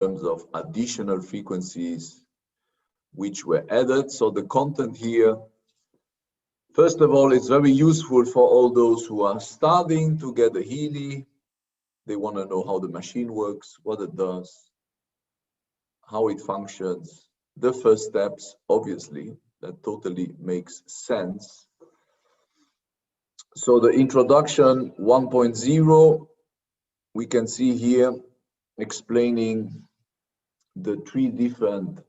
terms of additional frequencies which were added. So the content here, first of all, it's very useful for all those who are starting to get a Healy. They want to know how the machine works, what it does, how it functions, the first steps, obviously, that totally makes sense. So the introduction 1.0, we can see here explaining the 3 different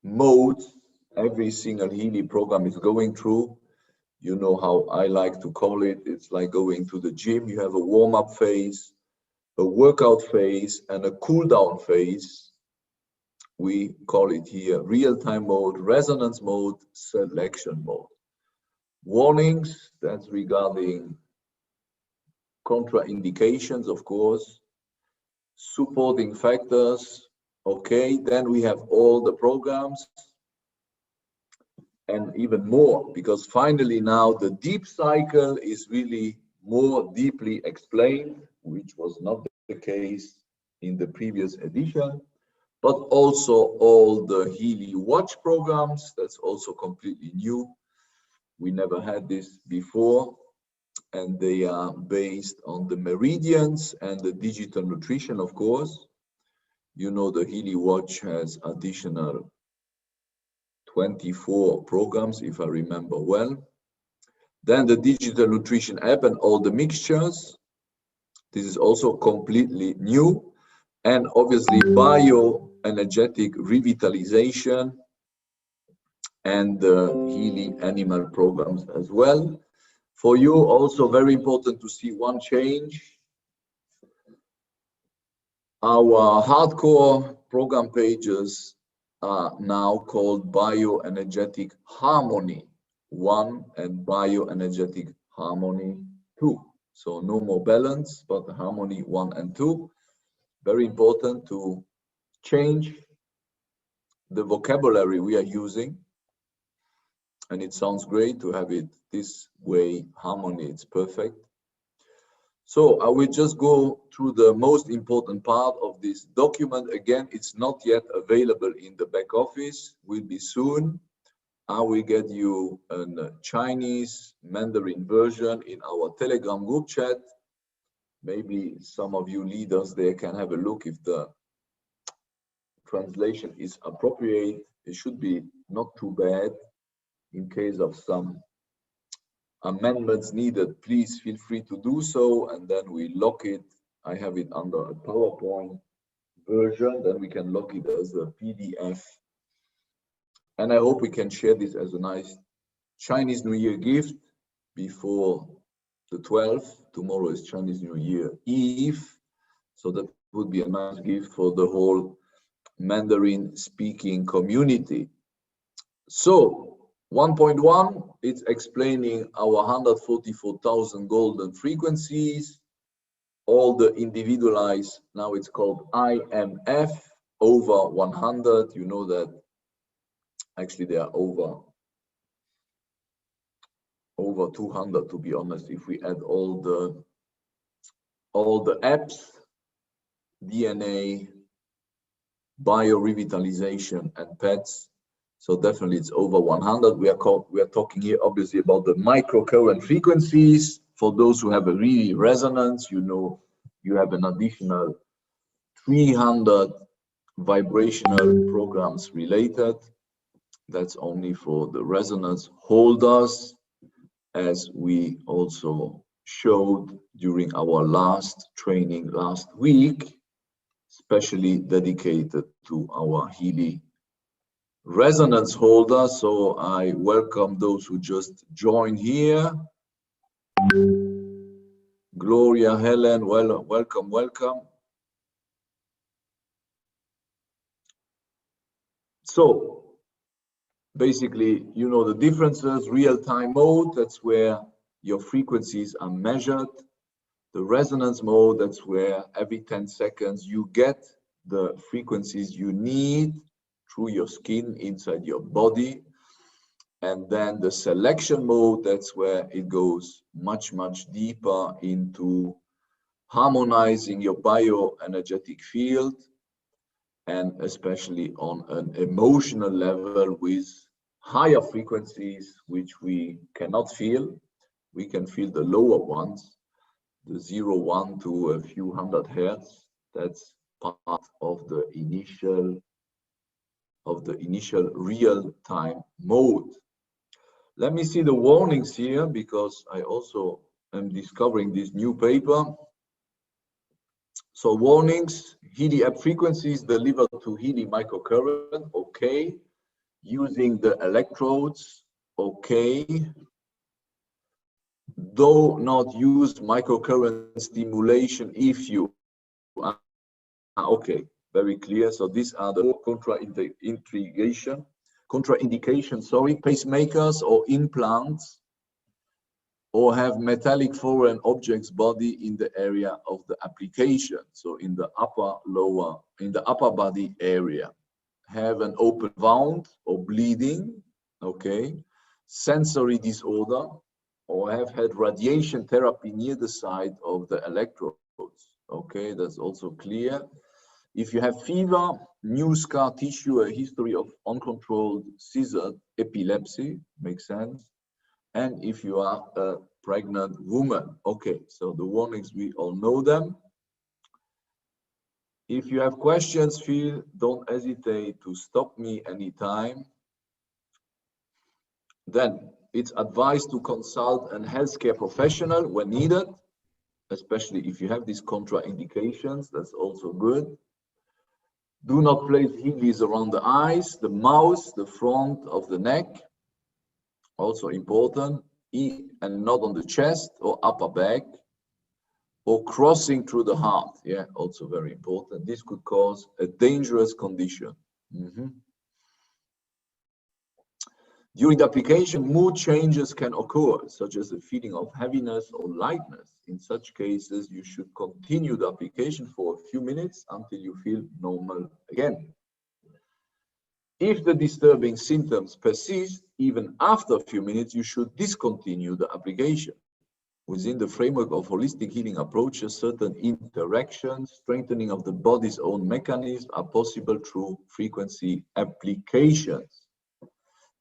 modes every single Healy program is going through. You know how I like to call it. It's like going to the gym. You have a warm-up phase, a workout phase, and a cool-down phase. We call it here real-time mode, resonance mode, selection mode. Warnings, that's regarding contraindications, of course. Supporting factors, okay. Then we have all the programs and even more, because finally now the deep cycle is really more deeply explained, which was not the case in the previous edition. But also all the Healy Watch programs, that's also completely new. We never had this before, and they are based on the meridians and the digital nutrition, of course. You know, the Healy Watch has additional 24 programs, if I remember well. Then the digital nutrition app and all the mixtures. This is also completely new. And obviously bioenergetic revitalization and the Healy animal programs as well. For you, also very important to see one change. Our hardcore program pages are now called Bioenergetic Harmony 1 and Bioenergetic Harmony 2. So no more balance, but Harmony 1 and 2. Very important to change the vocabulary we are using. And it sounds great to have it this way, harmony, it's perfect. So I will just go through the most important part of this document. Again, it's not yet available in the back office, will be soon. I will get you a Chinese Mandarin version in our Telegram group chat. Maybe some of you leaders there can have a look if the translation is appropriate. It should be not too bad. In case of some amendments needed, please feel free to do so, and then we lock it. I have it under a PowerPoint version, then we can lock it as a PDF. And I hope we can share this as a nice Chinese New Year gift before the 12th. Tomorrow is Chinese New Year Eve, so that would be a nice gift for the whole Mandarin speaking community. So 1.1, it's explaining our 144,000 golden frequencies, all the individualized, now it's called IMF, over 100. You know that actually they are over 200, to be honest, if we add all the apps, DNA, biorevitalization, and pets. So definitely it's over 100. We are talking here obviously about the microcurrent frequencies. For those who have a really resonance, you know, you have an additional 300 vibrational programs related. That's only for the resonance holders, as we also showed during our last training last week, especially dedicated to our Healy resonance holder. So I welcome those who just joined here. Gloria, Helen, welcome. So basically, you know the differences. Real-time mode, that's where your frequencies are measured. The resonance mode, that's where every 10 seconds you get the frequencies you need through your skin inside your body. And then the selection mode, that's where it goes much deeper into harmonizing your bioenergetic field and especially on an emotional level with higher frequencies, which we cannot feel. We can feel the lower ones, the 0, 1 to a few hundred hertz. That's part of the initial real-time mode. Let me see the warnings here, because I also am discovering this new paper. So warnings: Healy app frequencies delivered to Healy microcurrent, okay. Using the electrodes, okay. Do not use microcurrent stimulation if you okay, very clear. So these are the contraindication, sorry, pacemakers or implants, or have metallic foreign objects body in the area of the application. So in the upper body area, have an open wound or bleeding, okay, sensory disorder, or have had radiation therapy near the site of the electrodes. Okay, that's also clear. If you have fever, new scar tissue, a history of uncontrolled seizure, epilepsy, makes sense. And if you are a pregnant woman. Okay, so the warnings, we all know them. If you have questions, don't hesitate to stop me anytime. Then it's advised to consult a healthcare professional when needed, especially if you have these contraindications. That's also good. Do not place Heelys around the eyes, the mouth, the front of the neck. Also important. And not on the chest or upper back, or crossing through the heart. Yeah, also very important. This could cause a dangerous condition. During the application, mood changes can occur, such as a feeling of heaviness or lightness. In such cases, you should continue the application for a few minutes until you feel normal again. If the disturbing symptoms persist, even after a few minutes, you should discontinue the application. Within the framework of holistic healing approaches, certain interactions, strengthening of the body's own mechanisms are possible through frequency applications.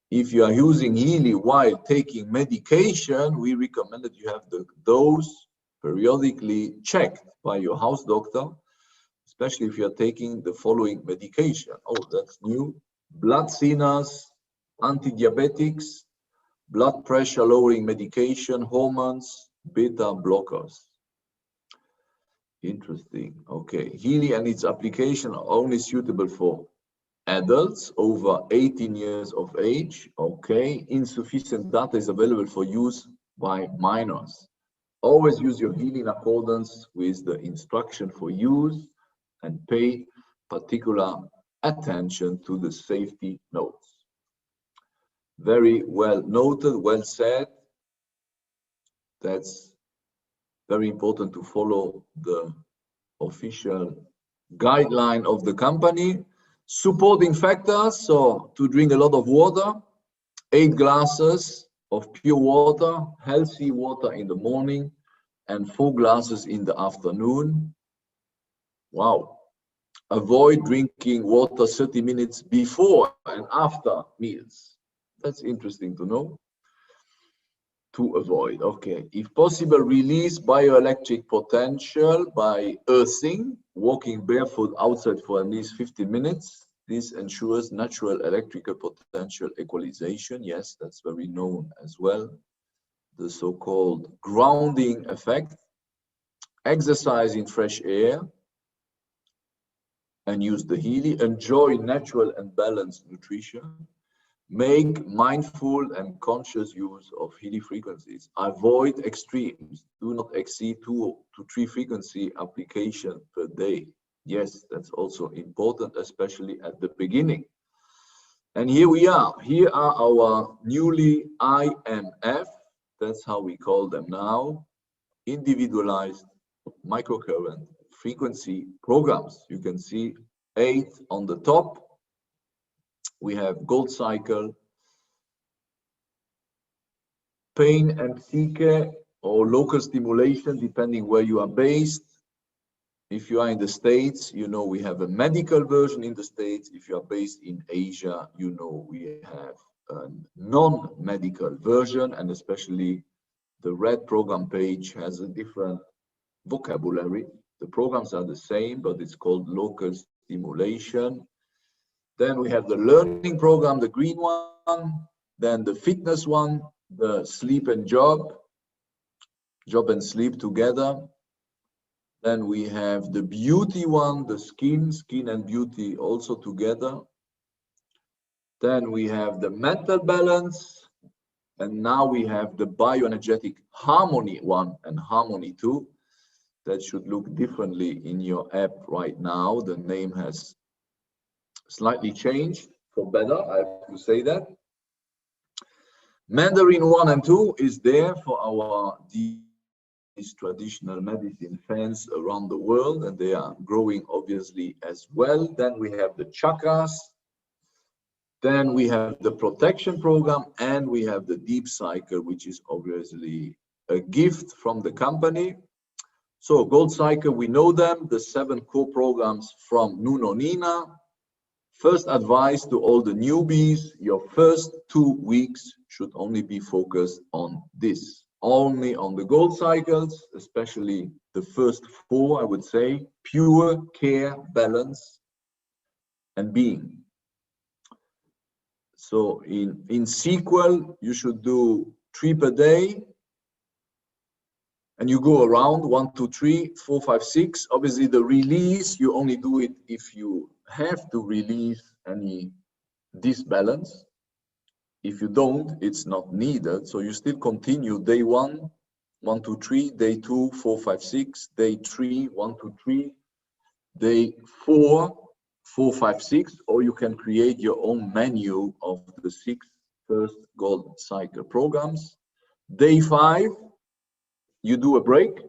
If you are using Healy while taking medication, we recommend that you have the dose periodically checked by your house doctor, especially if you are taking the following medication. Oh, that's new. Blood thinners, antidiabetics, blood pressure lowering medication, hormones, beta blockers. Interesting. Okay. Healy and its application are only suitable for adults over 18 years of age. Okay. Insufficient data is available for use by minors. Always use your Healy in accordance with the instruction for use and pay particular attention to the safety notes. Very well noted, well said. That's very important to follow the official guideline of the company. Supporting factors, so to drink a lot of water, 8 glasses of pure water, healthy water in the morning, and 4 glasses in the afternoon. Wow. Avoid drinking water 30 minutes before and after meals. That's interesting to know. To avoid, okay. If possible, release bioelectric potential by earthing, walking barefoot outside for at least 15 minutes. This ensures natural electrical potential equalization. Yes, that's very known as well. The so-called grounding effect. Exercise in fresh air and use the Healy. Enjoy natural and balanced nutrition. Make mindful and conscious use of Healy frequencies. Avoid extremes. Do not exceed 2 to 3 frequency application per day. Yes, that's also important, especially at the beginning. And here we are. Here are our newly IMF, that's how we call them now, individualized microcurrent frequency programs. You can see 8 on the top. We have Gold Cycle, Pain and Psyche, or local stimulation, depending where you are based. If you are in the States, you know we have a medical version in the States. If you are based in Asia, you know we have a non-medical version, and especially the red program page has a different vocabulary. The programs are the same, but it's called local stimulation. Then we have the learning program, the green one, then the fitness one, the sleep and job and sleep together. Then we have the beauty one, the skin and beauty also together. Then we have the mental balance. And now we have the bioenergetic harmony one and harmony two. That should look differently in your app right now. The name has slightly changed for better, I have to say that. Mandarin 1 and 2 is there for our traditional medicine fans around the world, and they are growing obviously as well. Then we have the chakras, then we have the protection program, and we have the deep cycle, which is obviously a gift from the company. So Gold Cycle, we know them, the 7 core programs from Nuno Nina. First advice to all the newbies, your first 2 weeks should only be focused on this. Only on the Gold Cycles, especially the first 4, I would say, pure care, balance, and being. So in sequel, you should do 3 per day, and you go around 1, 2, 3, 4, 5, 6. Obviously, the release, you only do it if you have to release any disbalance. If you don't, it's not needed. So you still continue day 1, 1, 2, 3, day 2, 4, 5, 6, day 3, 1, 2, 3, day 4, 4, 5, 6, or you can create your own menu of the 6 first Gold Cycle programs. Day 5, you do a break,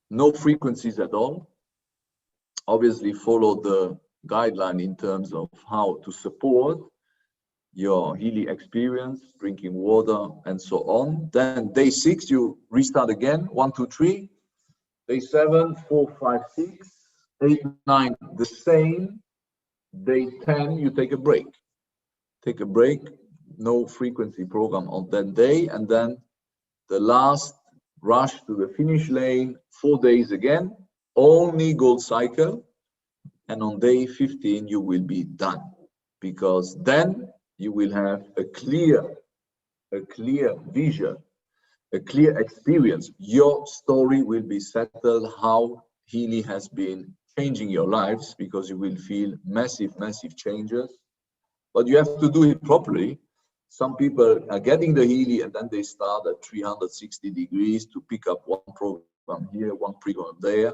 no frequencies at all. Obviously follow the guideline in terms of how to support your Healy experience, drinking water, and so on. Then day 6, you restart again, 1, 2, 3. Day 7, 4, 5, 6, 8, 9, the same. Day 10, you take a break. Take a break, no frequency program on that day, and then the last rush to the finish lane, 4 days again, only Gold Cycle, and on day 15 you will be done, because then you will have a clear vision, a clear experience. Your story will be settled, how Healy has been changing your lives, because you will feel massive changes, but you have to do it properly. Some people are getting the Healy and then they start at 360 degrees to pick up one program here, one program there.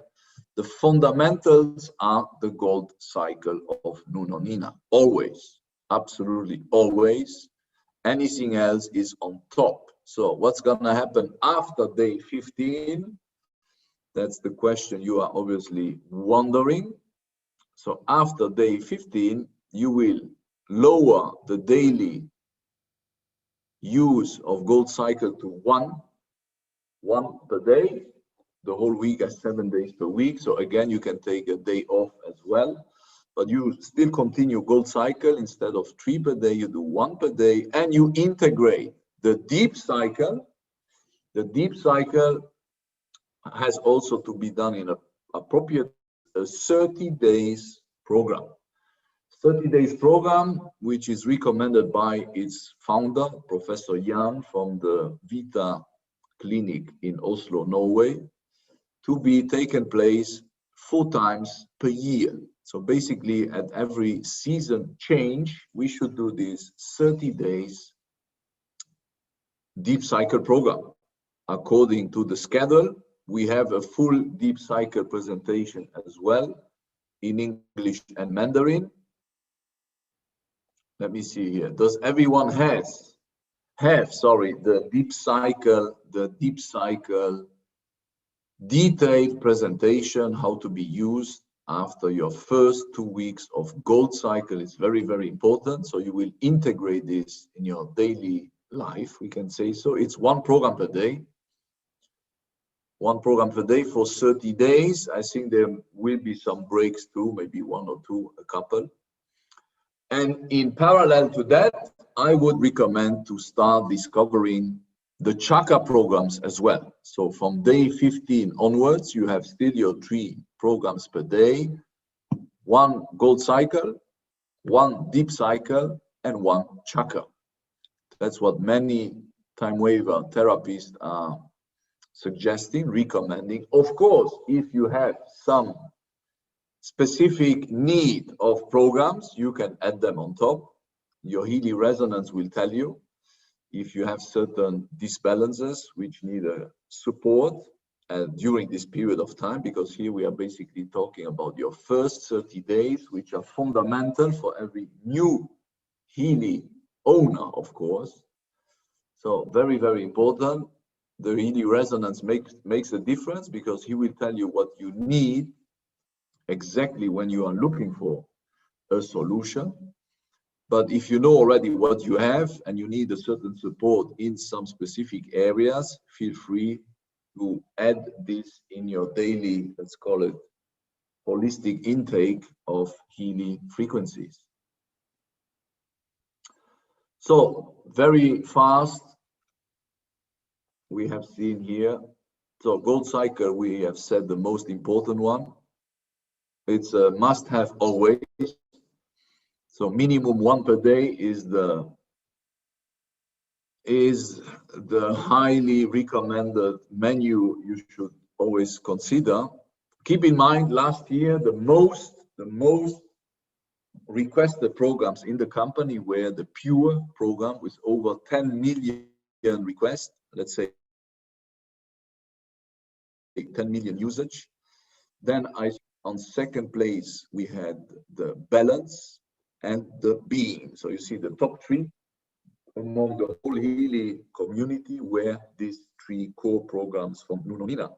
The fundamentals are the Gold Cycle of Nuno Nina, always, absolutely always. Anything else is on top. So what's gonna happen after day 15? That's the question you are obviously wondering. So after day 15, you will lower the daily use of Gold Cycle to one per day. The whole week has 7 days per week. So again, you can take a day off as well, but you still continue Gold Cycle. Instead of 3 per day, you do 1 per day, and you integrate the deep cycle. The deep cycle has also to be done in a appropriate 30 days program. 30 days program, which is recommended by its founder, Professor Jan from the Vita Clinic in Oslo, Norway, to be taken place 4 times per year. So basically at every season change, we should do this 30 days deep cycle program. According to the schedule, we have a full deep cycle presentation as well in English and Mandarin. Let me see here. Does everyone have the deep cycle detailed presentation, how to be used after your first 2 weeks of Gold Cycle? Is very, very important. So you will integrate this in your daily life, we can say so. It's 1 program per day. one program per day for 30 days. I think there will be some breaks too, maybe one or two, a couple. And in parallel to that, I would recommend to start discovering the Chaka programs as well. So from day 15 onwards, you have still your 3 programs per day, 1 gold cycle, 1 deep cycle, and 1 Chaka. That's what many time waiver therapists are suggesting, recommending. Of course, if you have some specific need of programs, you can add them on top. Your Healy resonance will tell you if you have certain disbalances which need a support during this period of time, because here we are basically talking about your first 30 days, which are fundamental for every new Healy owner, of course. So very, very important. The Healy resonance makes a difference, because he will tell you what you need exactly when you are looking for a solution. But if you know already what you have and you need a certain support in some specific areas, feel free to add this in your daily, let's call it, holistic intake of Healy frequencies. So very fast, we have seen here. So gold cycle, we have said the most important one. It's a must-have always. So minimum 1 per day is the highly recommended menu you should always consider. Keep in mind, last year the most requested programs in the company were the pure program with over 10 million requests, let's say 10 million usage. Then on second place we had the balance and the being. So you see the top 3 among the whole Healy community were these 3 core programs from Nuno Mina,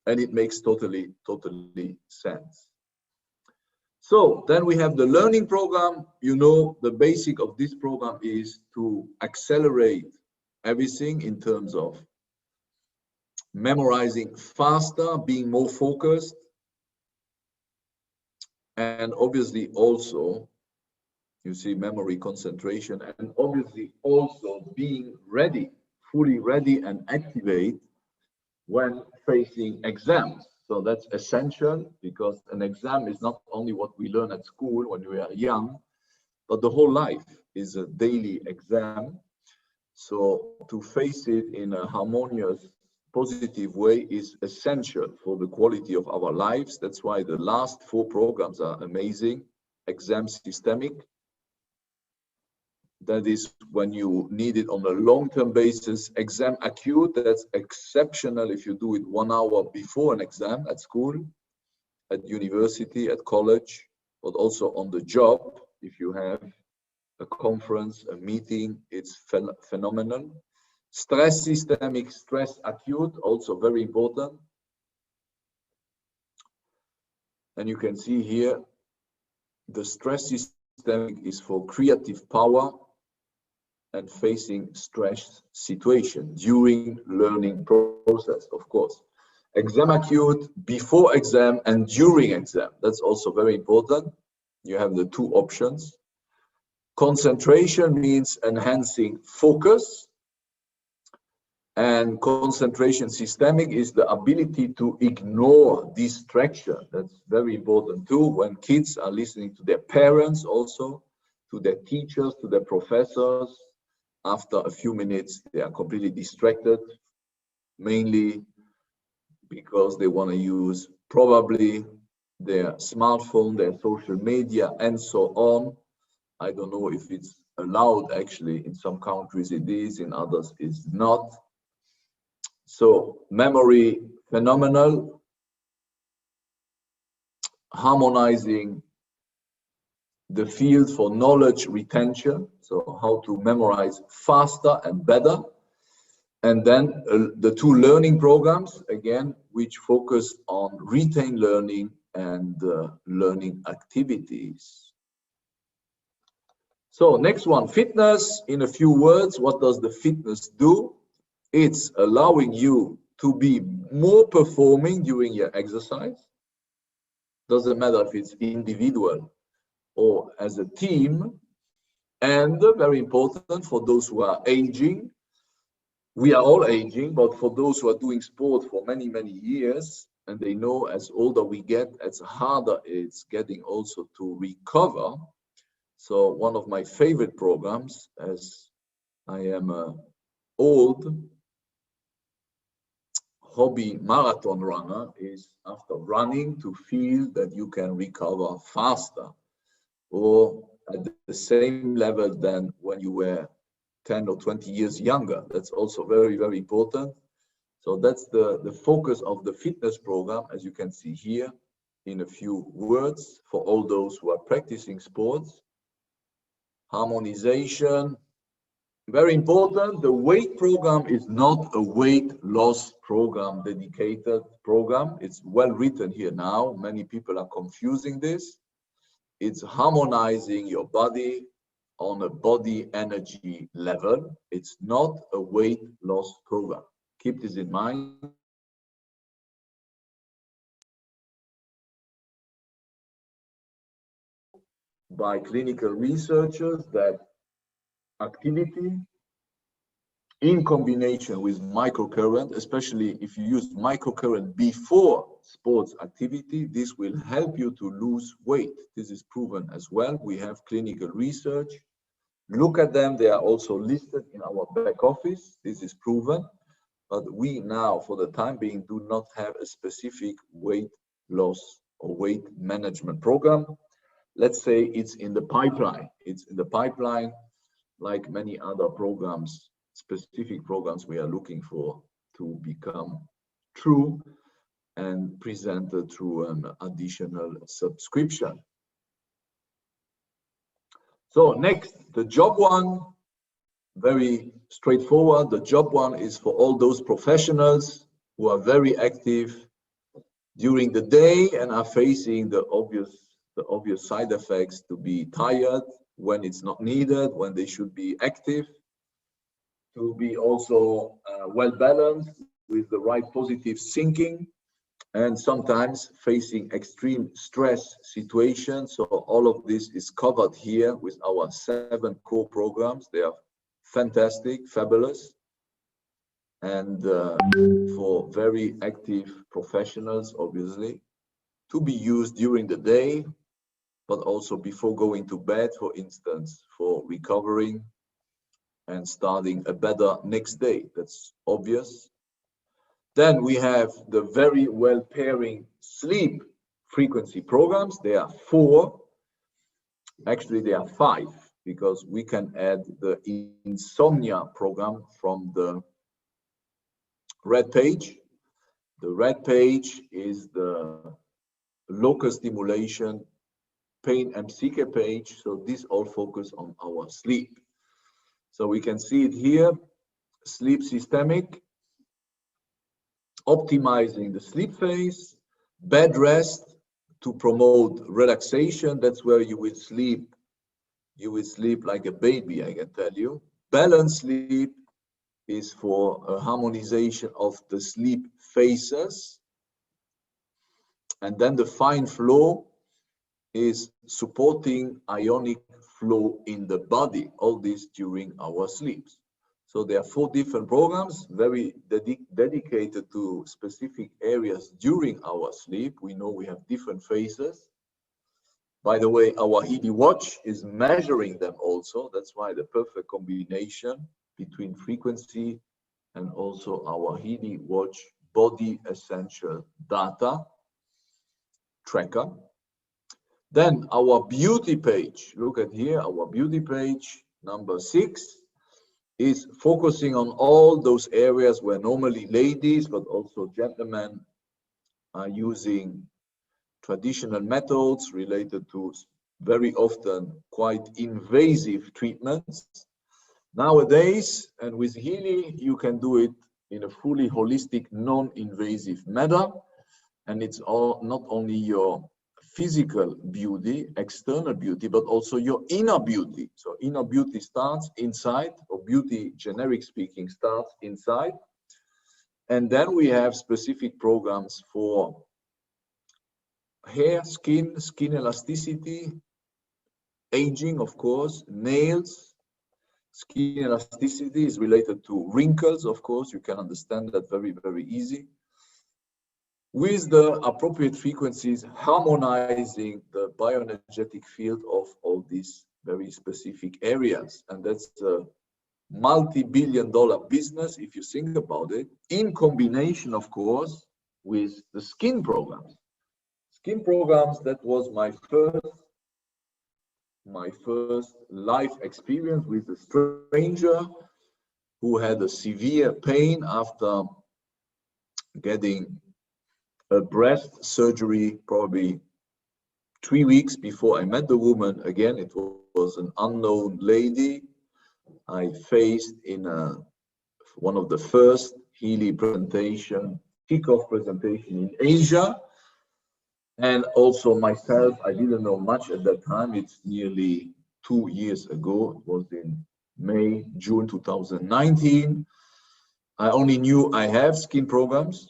and it makes totally sense. So then we have the learning program. You know, the basic of this program is to accelerate everything in terms of memorizing faster, being more focused, and obviously also, you see, memory, concentration, and obviously also being ready, fully ready and activate when facing exams. So that's essential, because an exam is not only what we learn at school when we are young, but the whole life is a daily exam. So to face it in a harmonious, positive way is essential for the quality of our lives. That's why the last 4 programs are amazing. Exam systemic, that is when you need it on a long-term basis. Exam acute, that's exceptional if you do it 1 hour before an exam at school, at university, at college, but also on the job. If you have a conference, a meeting, it's phenomenal. Stress systemic, stress acute, also very important. And you can see here, the stress systemic is for creative power and facing stress situation during learning process, of course. Exam acute, before exam and during exam. That's also very important. You have the 2 options. Concentration means enhancing focus. And concentration systemic is the ability to ignore distraction. That's very important too, when kids are listening to their parents, also to their teachers, to their professors. After a few minutes, they are completely distracted, mainly because they want to use probably their smartphone, their social media, and so on. I don't know if it's allowed, actually. In some countries it is, in others it's not. So memory, phenomenal. Harmonizing the field for knowledge retention, so how to memorize faster and better. And then the 2 learning programs, again, which focus on retained learning and learning activities. So next one, fitness. In a few words, what does the fitness do? It's allowing you to be more performing during your exercise. Doesn't matter if it's individual or as a team. And very important for those who are aging. We are all aging, but for those who are doing sport for many, many years, and they know as older we get, as harder it's getting also to recover. So one of my favorite programs, as I am an old hobby marathon runner, is after running to feel that you can recover faster or at the same level than when you were 10 or 20 years younger. That's also very, very important. So that's the focus of the fitness program, as you can see here in a few words, for all those who are practicing sports. Harmonization, very important. The weight program is not a weight loss program, dedicated program. It's well written here now. Many people are confusing this. It's harmonizing your body on a body energy level. It's not a weight loss program. Keep this in mind. By clinical researchers that activity in combination with microcurrent, especially if you use microcurrent before sports activity, this will help you to lose weight. This is proven as well. We have clinical research. Look at them. They are also listed in our back office. This is proven. But we now, for the time being, do not have a specific weight loss or weight management program. Let's say it's in the pipeline. It's in the pipeline, like many other programs, specific programs we are looking for to become true and presented through an additional subscription. So next, the job one, very straightforward. The job one is for all those professionals who are very active during the day and are facing the obvious side effects to be tired when it's not needed, when they should be active, to be also well balanced with the right positive thinking, and sometimes facing extreme stress situations. So all of this is covered here with our 7 core programs. They are fantastic, fabulous, and for very active professionals, obviously, to be used during the day, but also before going to bed, for instance, for recovering and starting a better next day. That's obvious. Then we have the very well pairing sleep frequency programs. There are 4. Actually, there are 5, because we can add the insomnia program from the red page. The red page is the local stimulation pain and seeker page. So this all focus on our sleep. So we can see it here, sleep systemic, optimizing the sleep phase, bed rest to promote relaxation. That's where you will sleep. You will sleep like a baby, I can tell you. Balanced sleep is for a harmonization of the sleep phases. And then the fine flow is supporting ionic flow in the body, all this during our sleeps. So there are 4 different programs, very dedicated to specific areas during our sleep. We know we have different phases. By the way, our Healy watch is measuring them also. That's why the perfect combination between frequency and also our Healy watch body essential data tracker. Then our beauty page, look at here, our beauty page, number 6, is focusing on all those areas where normally ladies, but also gentlemen, are using traditional methods related to very often quite invasive treatments. Nowadays, and with Healy, you can do it in a fully holistic, non-invasive manner. And it's all not only your physical beauty, external beauty, but also your inner beauty. So inner beauty starts inside, or beauty, generic speaking, starts inside. And then we have specific programs for hair, skin elasticity, aging, of course, nails. Skin elasticity is related to wrinkles, of course. You can understand that very, very easy. With the appropriate frequencies, harmonizing the bioenergetic field of all these very specific areas. And that's a multi-billion-dollar business, if you think about it, in combination, of course, with the skin programs. Skin programs, that was my first life experience with a stranger who had a severe pain after getting a breast surgery, probably 3 weeks before I met the woman. Again, it was an unknown lady I faced in one of the first Healy kickoff presentation in Asia. And also myself, I didn't know much at that time. It's nearly 2 years ago. It was in June 2019. I only knew I have skin programs.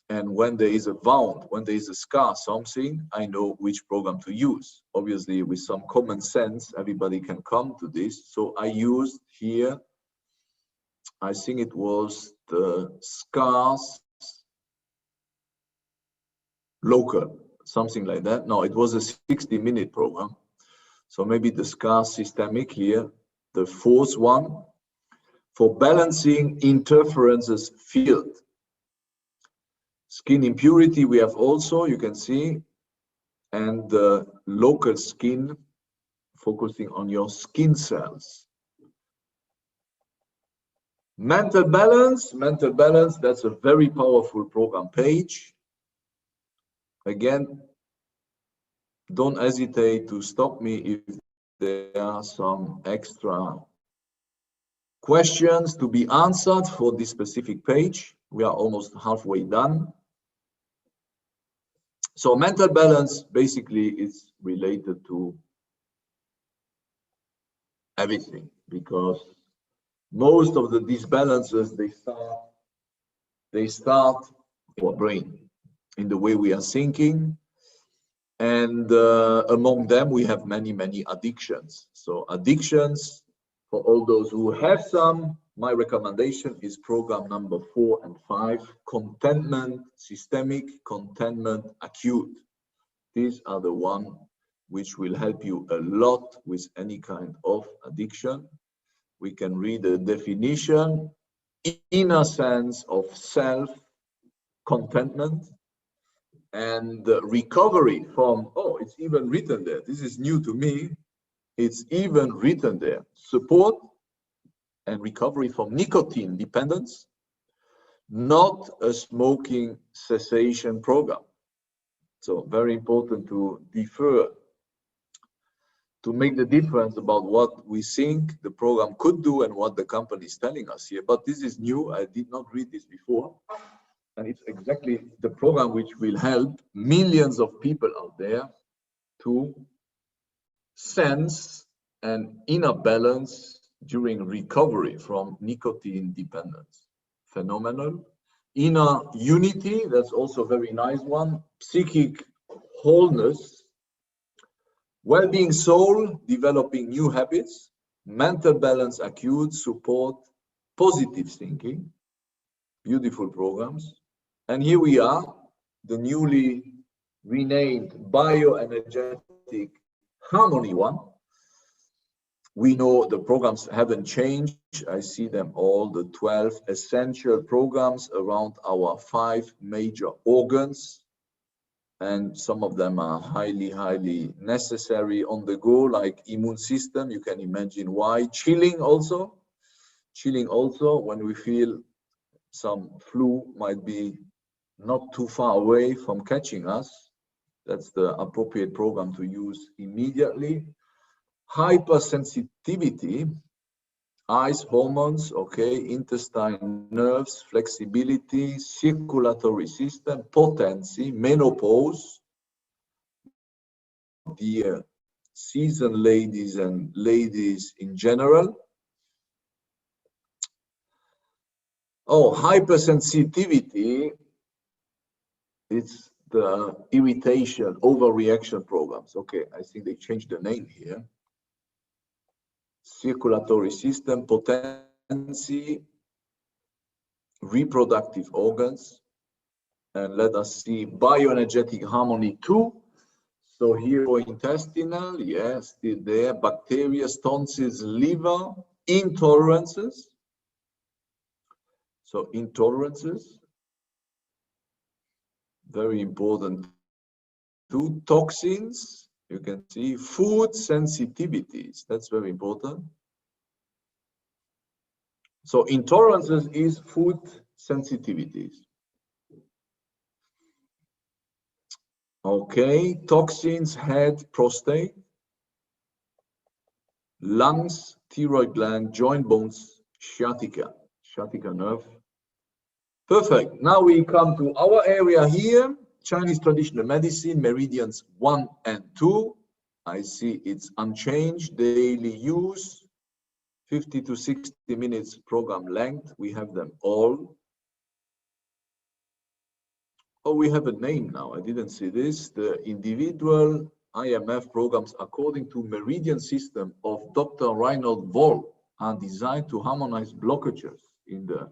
And when there is a wound, when there is a scar, something, I know which program to use. Obviously, with some common sense, everybody can come to this. So I used here, I think it was the scars local, something like that. No, it was a 60-minute program. So maybe the scar systemic here, the fourth one, for balancing interferences field. Skin impurity we have also, you can see, and the local skin, focusing on your skin cells. Mental balance, that's a very powerful program page. Again, don't hesitate to stop me if there are some extra questions to be answered for this specific page. We are almost halfway done. So mental balance basically is related to everything, because most of the disbalances, they start in our brain, in the way we are thinking. And among them, we have many, many addictions. So addictions, for all those who have some, my recommendation is program number 4 and 5, contentment, systemic, contentment, acute. These are the ones which will help you a lot with any kind of addiction. We can read the definition, inner sense of self-contentment, and recovery from, oh, it's even written there. This is new to me. It's even written there. Support and recovery from nicotine dependence, not a smoking cessation program. So very important to defer, to make the difference about what we think the program could do and what the company is telling us here. But this is new. I did not read this before. And it's exactly the program which will help millions of people out there to sense an inner balance during recovery from nicotine dependence. Phenomenal. Inner unity, that's also a very nice one. Psychic wholeness. Well-being soul, developing new habits. Mental balance acute, support, positive thinking. Beautiful programs. And here we are, the newly renamed bioenergetic harmony one. We know the programs haven't changed. I see them all, the 12 essential programs around our 5 major organs. And some of them are highly, highly necessary on the go, like immune system. You can imagine why. Chilling also, when we feel some flu might be not too far away from catching us. That's the appropriate program to use immediately. Hypersensitivity, eyes, hormones, okay, intestine, nerves, flexibility, circulatory system, potency, menopause. Dear seasoned ladies and ladies in general. Oh, hypersensitivity, it's the irritation, overreaction programs. Okay, I think they changed the name here. Circulatory system, potency, reproductive organs, and let us see bioenergetic harmony 2. So here for intestinal, yes, still there, bacteria, tonsils, liver, intolerances. So intolerances, very important. 2 toxins, you can see food sensitivities, that's very important. So intolerances is food sensitivities. Okay, toxins, head, prostate, lungs, thyroid gland, joint bones, sciatica nerve. Perfect. Now we come to our area here, Chinese traditional medicine, meridians 1 and 2. I see it's unchanged, daily use, 50 to 60 minutes program length. We have them all. Oh, we have a name now. I didn't see this. The individual IMF programs according to meridian system of Dr. Reinhold Woll are designed to harmonize blockages in the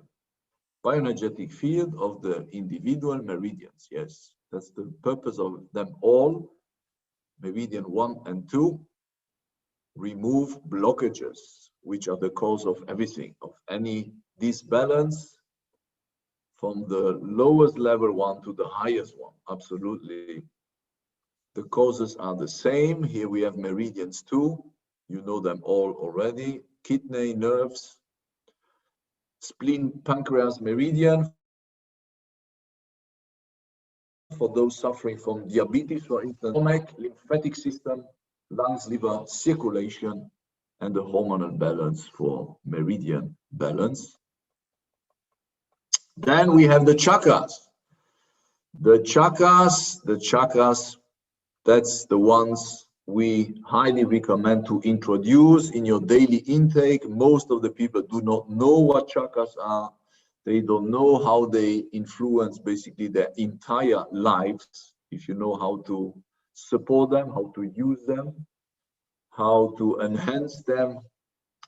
bioenergetic field of the individual meridians. Yes, that's the purpose of them all. Meridian 1 and 2, remove blockages, which are the cause of everything, of any disbalance from the lowest level one to the highest one. Absolutely. The causes are the same. Here we have meridians 2. You know them all already. Kidney, nerves, spleen, pancreas, meridian. For those suffering from diabetes, for instance, stomach, lymphatic system, lungs, liver, circulation, and the hormonal balance for meridian balance. Then we have the chakras. The chakras, that's the ones we highly recommend to introduce in your daily intake. Most of the people do not know what chakras are. They don't know how they influence basically their entire lives. If you know how to support them, how to use them, how to enhance them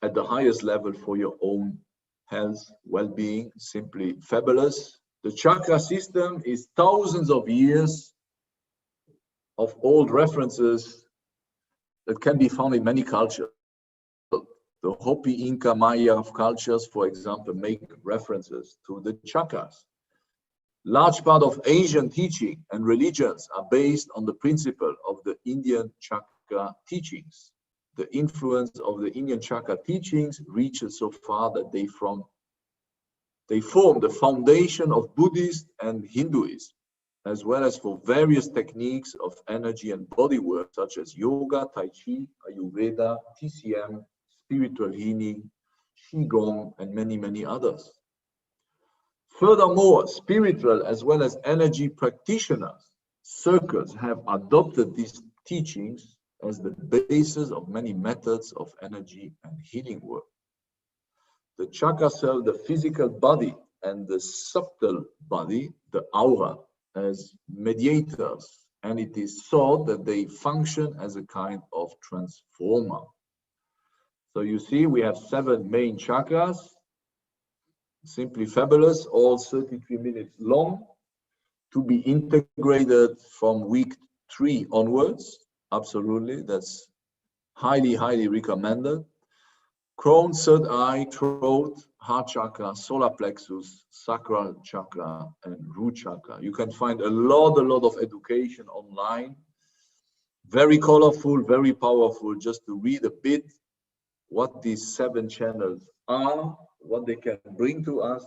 at the highest level for your own health, well-being, simply fabulous. The chakra system is thousands of years of old references that can be found in many cultures. The Hopi, Inca, Maya cultures, for example, make references to the chakras. Large part of Asian teaching and religions are based on the principle of the Indian chakra teachings. The influence of the Indian chakra teachings reaches so far that they form the foundation of Buddhist and Hinduism, as well as for various techniques of energy and body work, such as yoga, Tai Chi, Ayurveda, TCM, spiritual healing, Qigong, and many, many others. Furthermore, spiritual as well as energy practitioners circles have adopted these teachings as the basis of many methods of energy and healing work. The chakras serve the physical body and the subtle body, the aura, as mediators, and it is thought that they function as a kind of transformer. So you see, we have 7 main chakras, simply fabulous, all 33 minutes long, to be integrated from week 3 onwards. Absolutely, that's highly, highly recommended. Crown, third eye, throat, heart chakra, solar plexus, sacral chakra, and root chakra. You can find a lot of education online. Very colorful, very powerful, just to read a bit what these 7 channels are, what they can bring to us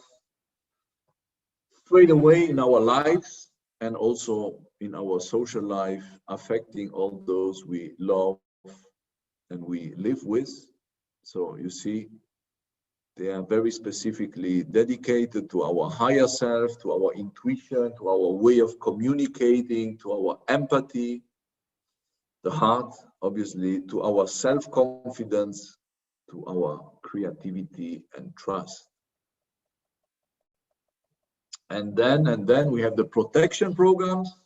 straight away in our lives and also in our social life, affecting all those we love and we live with. So you see, they are very specifically dedicated to our higher self, to our intuition, to our way of communicating, to our empathy, the heart, obviously, to our self-confidence, to our creativity and trust. And then we have the protection programs,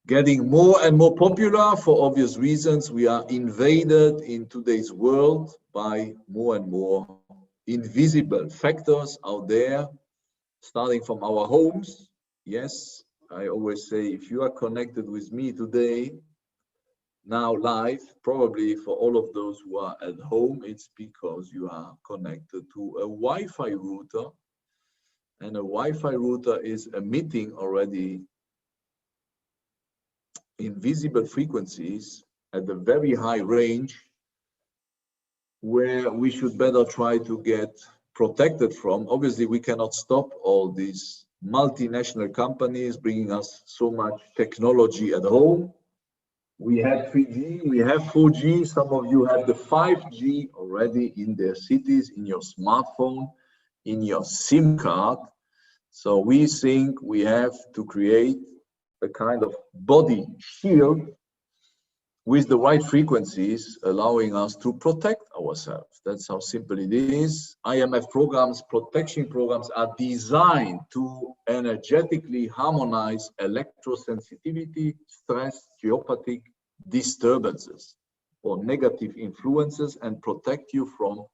getting more and more popular for obvious reasons. We are invaded in today's world by more and more invisible factors out there, starting from our homes. Yes, I always say, if you are connected with me today, now live, probably for all of those who are at home, it's because you are connected to a Wi-Fi router. And a Wi-Fi router is emitting already invisible frequencies at a very high range, where we should better try to get protected from. Obviously, we cannot stop all these multinational companies bringing us so much technology at home. We have 3G, we have 4G. Some of you have the 5G already in their cities, in your smartphone, in your SIM card. So we think we have to create a kind of body shield with the right frequencies, allowing us to protect ourselves. That's how simple it is. IMF programs, protection programs, are designed to energetically harmonize electrosensitivity, stress, geopathic disturbances or negative influences, and protect you from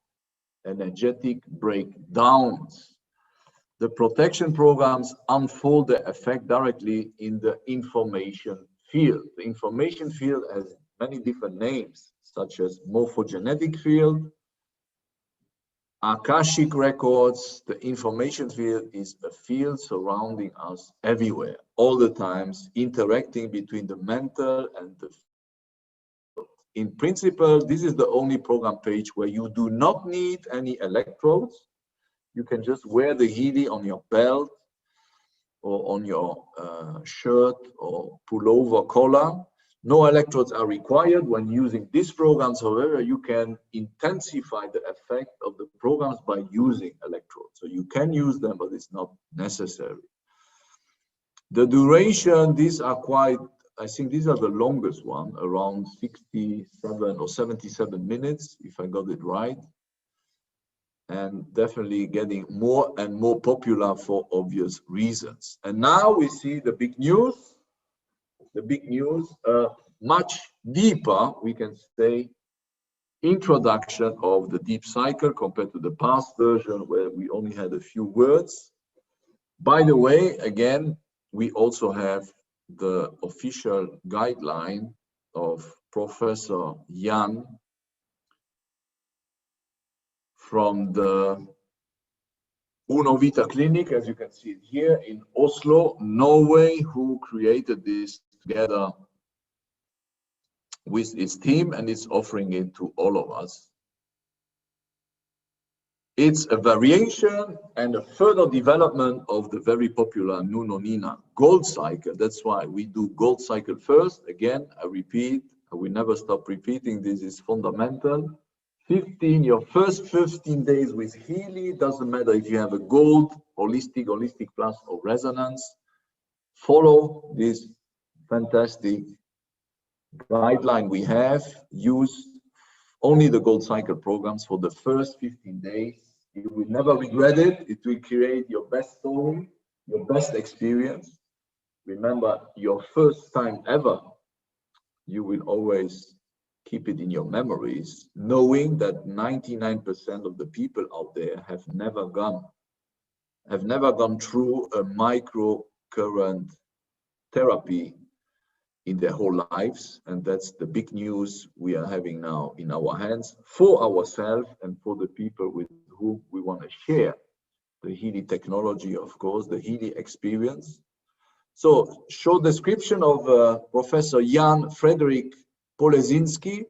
energetic breakdowns. The protection programs unfold their effect directly in the information field. The information field has many different names, such as morphogenetic field, Akashic records. The information field is a field surrounding us everywhere, all the times, interacting between the mental and the field. In principle, this is the only program page where you do not need any electrodes. You can just wear the Healy on your belt or on your shirt or pullover collar. No electrodes are required when using these programs. However, you can intensify the effect of the programs by using electrodes. So you can use them, but it's not necessary. The duration, these are quite, I think these are the longest one, around 67 or 77 minutes, if I got it right. And definitely getting more and more popular for obvious reasons. And now we see the big news. The big news, much deeper, we can say, introduction of the deep cycle compared to the past version where we only had a few words. By the way, again, we also have the official guideline of Professor Jan from the Uno Vita Clinic, as you can see it here in Oslo, Norway, who created this together with his team and is offering it to all of us. It's a variation and a further development of the very popular Nuno Nina gold cycle. That's why we do gold cycle first. Again, I repeat, we never stop repeating, this is fundamental. Your first 15 days with Healy, doesn't matter if you have a gold, holistic plus, or resonance. Follow this fantastic guideline we have. Use only the gold cycle programs for the first 15 days. You will never regret it. It will create your best story, your best experience. Remember, your first time ever, you will always keep it in your memories, knowing that 99% of the people out there have never gone through a microcurrent therapy in their whole lives. And that's the big news we are having now in our hands for ourselves and for the people with whom we want to share the Healy technology, of course, the Healy experience. So, short description of Professor Jan Frederick Polezinski.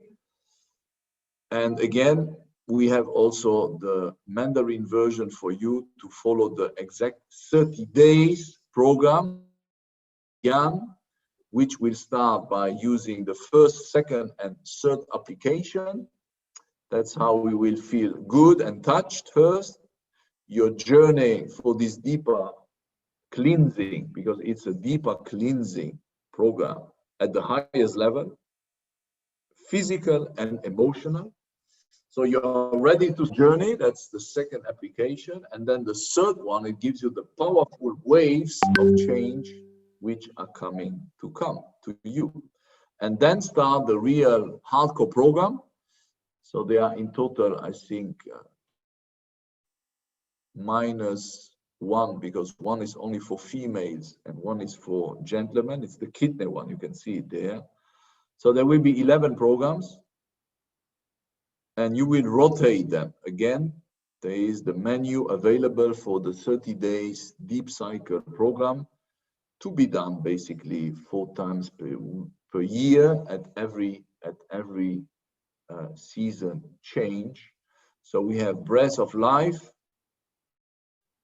And again, we have also the Mandarin version for you to follow the exact 30 days program, Jan, which will start by using the first, second, and third application. That's how we will feel good and touched first. Your journey for this deeper cleansing, because it's a deeper cleansing program at the highest level, physical and emotional. So you're ready to journey. That's the second application. And then the third one, it gives you the powerful waves of change which are coming to you. And then start the real hardcore program. So they are in total, I think, -1, because one is only for females and one is for gentlemen. It's the kidney one, you can see it there. So there will be 11 programs and you will rotate them. Again, there is the menu available for the 30 days deep cycle program to be done basically 4 times per year at every season change. So we have Breath of Life.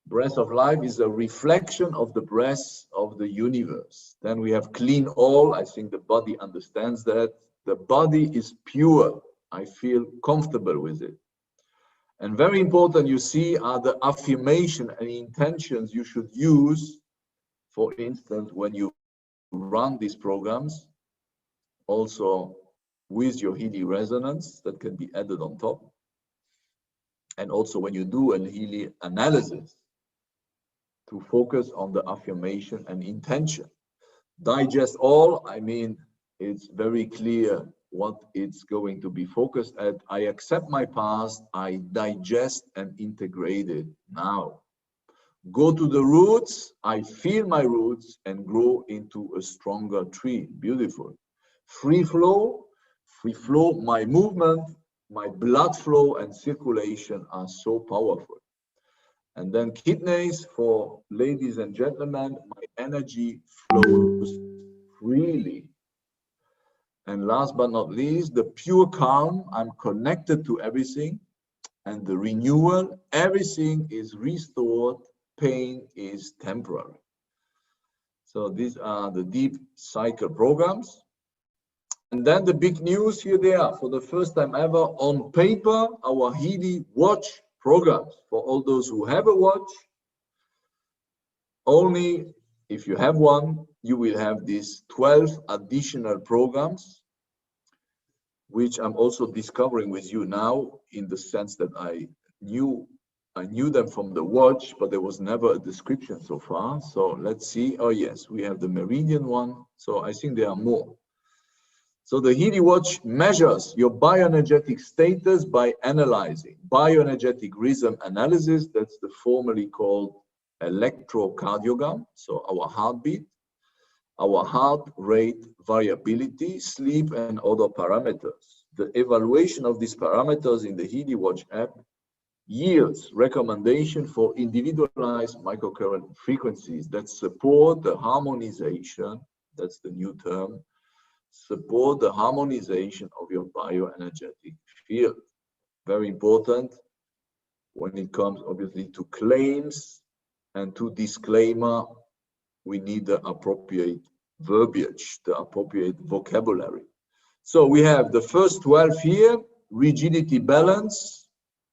Breath of Life is a reflection of the breath of the universe. Then we have Clean All. I think the body understands that. The body is pure. I feel comfortable with it. And very important, you see, are the affirmation and intentions you should use, for instance, when you run these programs, also with your Healy resonance that can be added on top. And also when you do a Healy analysis, to focus on the affirmation and intention. Digest all, I mean, it's very clear what it's going to be focused at. I accept my past, I digest and integrate it now. Go to the roots, I feel my roots and grow into a stronger tree. Beautiful. Free flow, my movement, my blood flow and circulation are so powerful. And then kidneys, for ladies and gentlemen, my energy flows freely. And last but not least, the pure calm, I'm connected to everything. And the renewal, everything is restored, pain is temporary. So these are the deep cycle programs. And then the big news here they are, for the first time ever on paper, our Healy Watch programs. For all those who have a watch, only if you have one, you will have these 12 additional programs, which I'm also discovering with you now, in the sense that I knew them from the watch, but there was never a description so far. So let's see. Oh yes, we have the Meridian one. So I think there are more. So the Healy Watch measures your bioenergetic status by analyzing bioenergetic rhythm analysis. That's the formerly called electrocardiogram. So our heartbeat, our heart rate variability, sleep, and other parameters. The evaluation of these parameters in the Healy Watch app yields recommendation for individualized microcurrent frequencies that support the harmonization, that's the new term, support the harmonization of your bioenergetic field. Very important when it comes obviously to claims and to disclaimer, we need the appropriate verbiage, the appropriate vocabulary. So we have the first 12 here: rigidity balance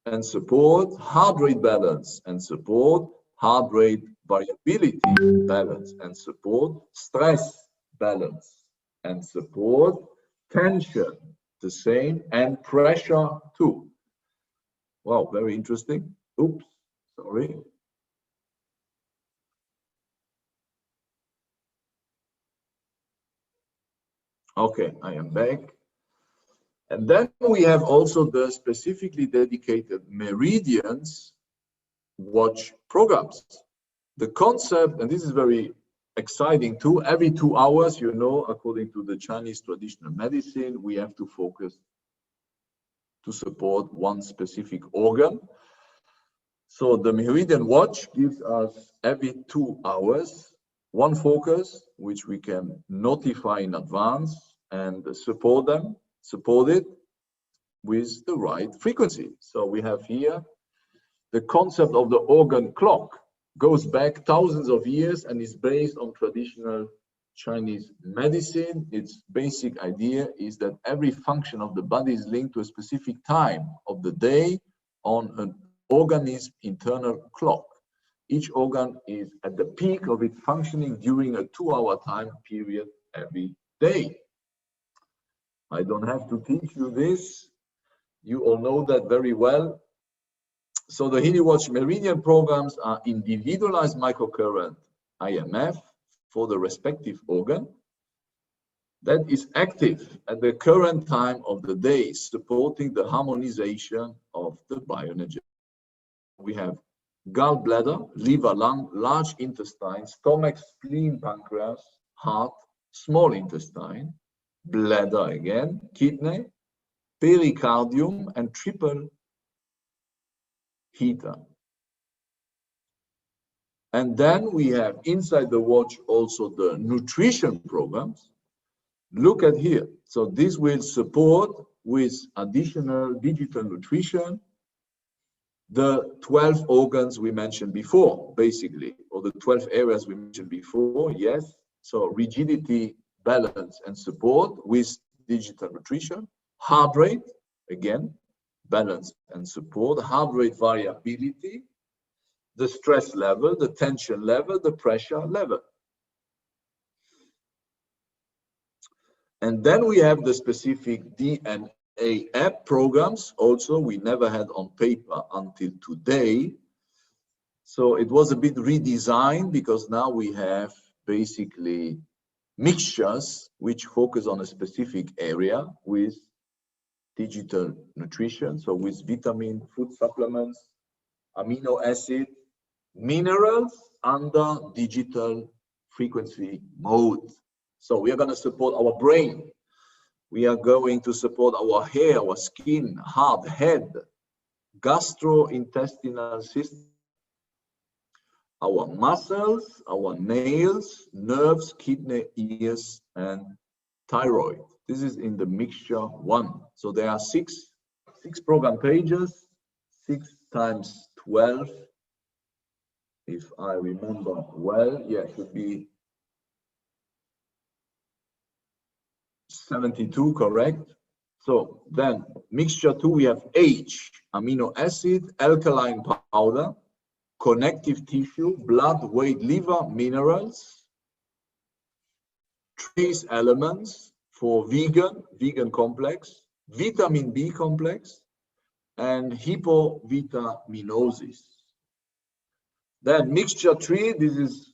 and support, heart rate balance and support, heart rate variability balance and support, stress balance and support, tension the same, and pressure too. Wow, very interesting. Oops, sorry. Okay, I am back. And then we have also the specifically dedicated Meridians watch programs. The concept, and this is very exciting too, every 2 hours, you know, according to the Chinese traditional medicine, we have to focus to support one specific organ. So the Meridian watch gives us every 2 hours one focus, which we can notify in advance and support it with the right frequency. So we have here the concept of the organ clock, goes back thousands of years and is based on traditional Chinese medicine. Its basic idea is that every function of the body is linked to a specific time of the day on an organism's internal clock. Each organ is at the peak of its functioning during a 2-hour time period every day. I don't have to teach you this. You all know that very well. So the Healy Watch Meridian programs are individualized microcurrent IMF for the respective organ that is active at the current time of the day, supporting the harmonization of the bioenergy. We have gallbladder, liver, lung, large intestine, stomach, spleen, pancreas, heart, small intestine, bladder again, kidney, pericardium, and triple heater. And then we have inside the watch also the nutrition programs. Look at here. So this will support with additional digital nutrition the 12 organs we mentioned before, basically, or the 12 areas we mentioned before, yes. So rigidity, balance, and support with digital nutrition. Heart rate, again, balance and support. Heart rate variability, the stress level, the tension level, the pressure level. And then we have the specific DNA app programs also we never had on paper until today. So it was a bit redesigned because now we have basically mixtures which focus on a specific area with digital nutrition. So with vitamin, food supplements, amino acid, minerals under digital frequency mode. So we are going to support our brain. We are going to support our hair, our skin, heart, head, gastrointestinal system, our muscles, our nails, nerves, kidney, ears, and thyroid. This is in the mixture 1. So there are six program pages, 6 times 12. If I remember well, yeah, it should be 72, correct? So then mixture 2, we have H, amino acid, alkaline powder, connective tissue, blood, weight, liver, minerals, trace elements for vegan complex, vitamin B complex, and hypovitaminosis. Then mixture 3, this is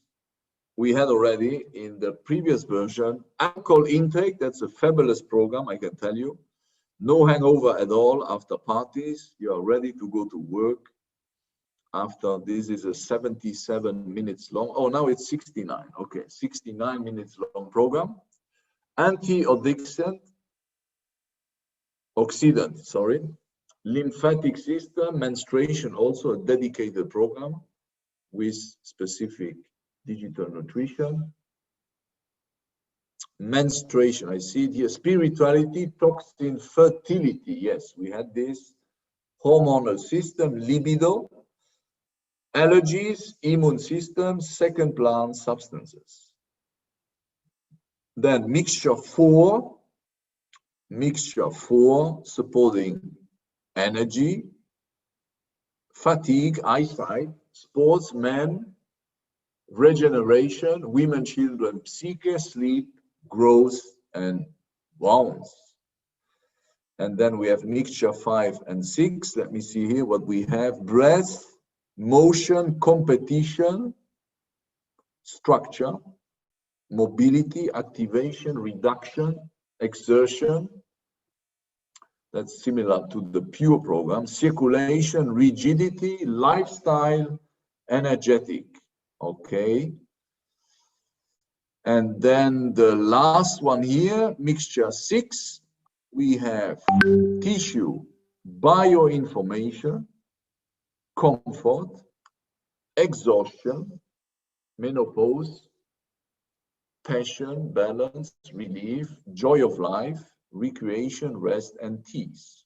we had already in the previous version. Alcohol intake, that's a fabulous program, I can tell you. No hangover at all after parties. You are ready to go to work. After this is a 77 minutes long. Oh, now it's 69. Okay, 69 minutes long program. Antioxidant, lymphatic system, menstruation, also a dedicated program with specific digital nutrition. Menstruation, I see it here. Spirituality, toxin, fertility. Yes, we had this. Hormonal system, libido, allergies, immune system, second plant substances. Then mixture 4, supporting energy, fatigue, eyesight, sports, men, regeneration, women, children, psyche, sleep, growth, and wounds. And then we have mixture 5 and 6. Let me see here what we have. Breath, motion, competition, structure, mobility, activation, reduction, exertion. That's similar to the pure program. Circulation, rigidity, lifestyle, energetic. Okay. And then the last one here, mixture 6, we have tissue, bioinformation, comfort, exhaustion, menopause, passion, balance, relief, joy of life, recreation, rest, and peace.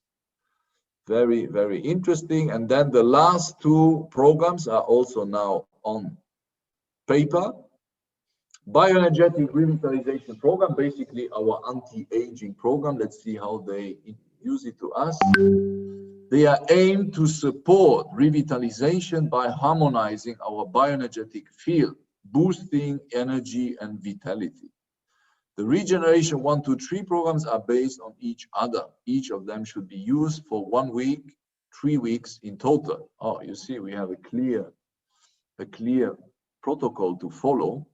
Very, very interesting. And then the last 2 programs are also now on paper. Bioenergetic revitalization program, basically our anti-aging program. Let's see how they use it to us. They are aimed to support revitalization by harmonizing our bioenergetic field, boosting energy and vitality. The regeneration 1, 2, 3 programs are based on each other. Each of them should be used for 1 week, 3 weeks in total. Oh, you see, we have a clear protocol to follow.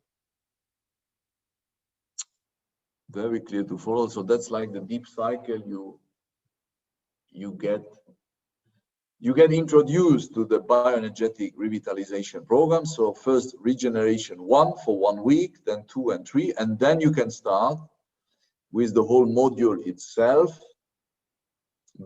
Very clear to follow. So that's like the deep cycle. You get introduced to the bioenergetic revitalization program. So first regeneration 1 for 1 week, then 2 and 3, and then you can start with the whole module itself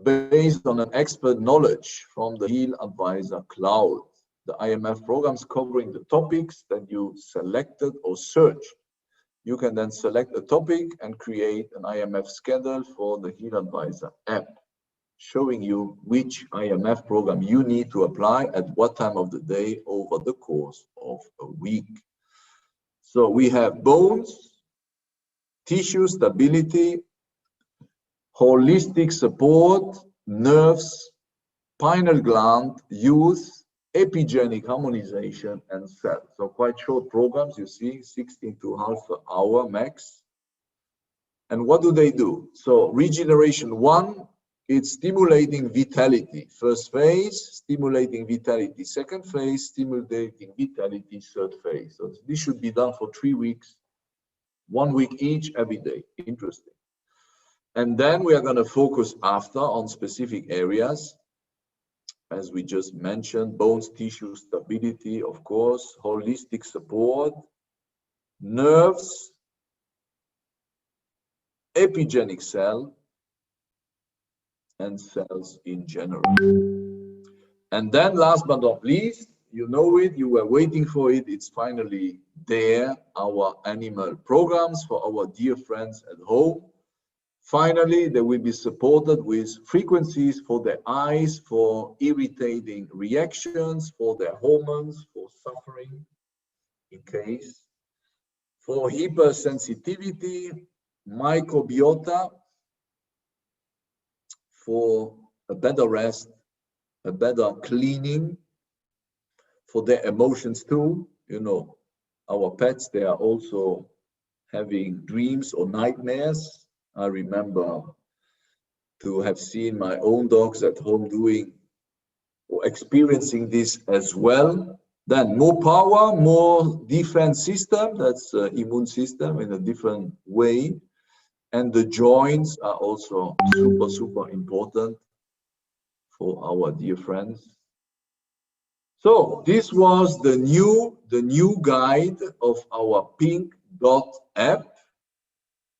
based on an expert knowledge from the Healy Advisor Cloud. The IMF programs covering the topics that you selected or searched. You can then select a topic and create an IMF schedule for the Healy Advisor app, showing you which IMF program you need to apply at what time of the day over the course of a week. So we have bones, tissue stability, holistic support, nerves, pineal gland, youth, epigenic harmonization, and cells. So quite short programs, you see, 16 to half an hour max. And what do they do? So regeneration 1, it's stimulating vitality. First phase, stimulating vitality. Second phase, stimulating vitality. Third phase. So this should be done for 3 weeks, 1 week each, every day. Interesting. And then we are going to focus after on specific areas, as we just mentioned: bones, tissue stability, of course, holistic support, nerves, epigenic cell, and cells in general. And then last but not least, you know it, you were waiting for it, it's finally there, our animal programs for our dear friends at home. Finally, they will be supported with frequencies for their eyes, for irritating reactions, for their hormones, for suffering in case, for hypersensitivity, microbiota, for a better rest, a better cleaning, for their emotions too. You know, our pets, they are also having dreams or nightmares. I remember to have seen my own dogs at home doing or experiencing this as well. Then more power, more defense system, that's immune system in a different way. And the joints are also super, super important for our dear friends. So this was the new guide of our Pink Dot app,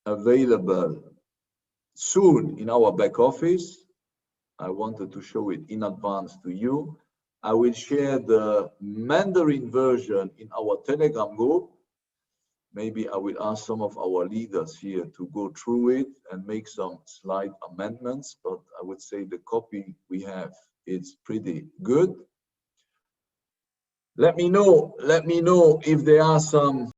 available soon in our back office. I wanted to show it in advance to you. I will share the Mandarin version in our Telegram group. Maybe I will ask some of our leaders here to go through it and make some slight amendments, but I would say the copy we have is pretty good. Let me know if there are some